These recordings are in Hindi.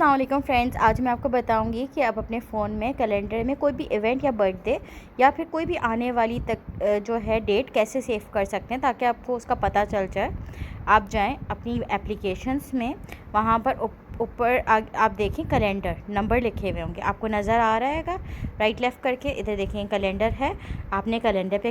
अस्सलाम वालेकुम फ्रेंड्स, आज मैं आपको बताऊंगी कि आप अपने फ़ोन में कैलेंडर में कोई भी इवेंट या बर्थडे या फिर कोई भी आने वाली तक जो है डेट कैसे सेव कर सकते हैं ताकि आपको उसका पता चल जाए। आप जाएं अपनी एप्लीकेशंस में, वहाँ पर ऊपर आप देखें कैलेंडर, नंबर लिखे हुए होंगे, आपको नज़र आ रहा है राइट लेफ़्ट करके। इधर देखें कैलेंडर है, आपने कैलेंडर पे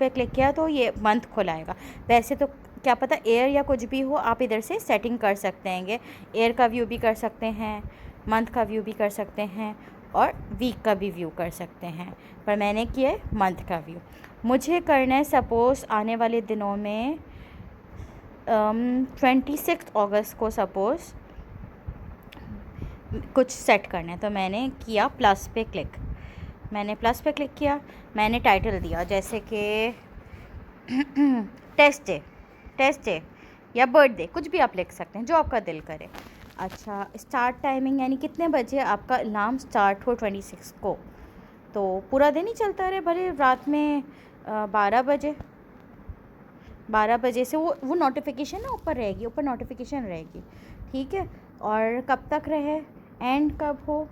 क्लिक किया तो ये मंथ खुलाएगा। वैसे तो क्या पता एयर या कुछ भी हो, आप इधर से सेटिंग कर सकते हैं। एयर का व्यू भी कर सकते हैं, मंथ का व्यू भी कर सकते हैं और वीक का भी व्यू कर सकते हैं, पर मैंने किया है मंथ का व्यू। मुझे करना है सपोज़ आने वाले दिनों में 26 अगस्त को सपोज़ कुछ सेट करना है, तो मैंने किया प्लस पे क्लिक। किया, मैंने टाइटल दिया जैसे कि टेस्ट डे या बर्थडे, कुछ भी आप लिख सकते हैं जो आपका दिल करे। अच्छा, स्टार्ट टाइमिंग यानी कितने बजे आपका अलार्म स्टार्ट हो 26 को, तो पूरा दिन ही चलता रहे, भले रात में 12 बजे से वो नोटिफिकेशन ना ऊपर नोटिफिकेशन रहेगी, ठीक है। और कब तक रहे, एंड कब हो,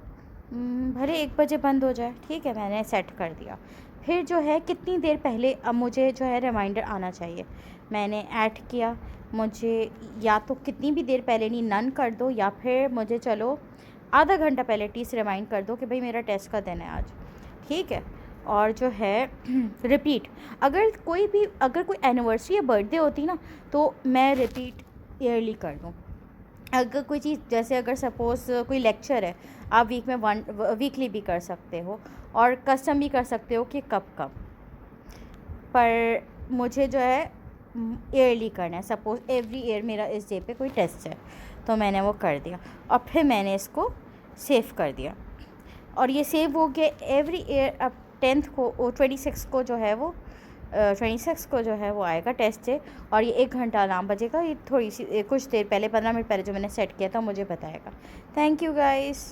भले 1 बजे बंद हो जाए, ठीक है, मैंने सेट कर दिया। फिर जो है कितनी देर पहले अब मुझे जो है रिमाइंडर आना चाहिए, मैंने ऐड किया। मुझे या तो कितनी भी देर पहले नहीं, नन कर दो, या फिर मुझे चलो आधा घंटा पहले एटलीस्ट रिमाइंड कर दो कि भाई मेरा टेस्ट का दिन है आज, ठीक है। और जो है रिपीट, अगर कोई एनिवर्सरी या बर्थडे होती ना तो मैं रिपीट ईयरली कर दूँ। अगर कोई चीज़, जैसे अगर सपोज़ कोई लेक्चर है, आप वीकली भी कर सकते हो और कस्टम भी कर सकते हो कि कब कब, पर मुझे जो है ईयरली करना है। सपोज़ एवरी ईयर मेरा इस डे पे कोई टेस्ट है, तो मैंने वो कर दिया और फिर मैंने इसको सेव कर दिया और ये सेव हो गया एवरी ईयर। अब 10th को 26 को जो है वो 26 को जो है वो आएगा टेस्ट डे, और ये 1 घंटा अलार्म बजेगा, ये थोड़ी सी कुछ देर पहले 15 मिनट पहले जो मैंने सेट किया था मुझे बताएगा। Thank you guys.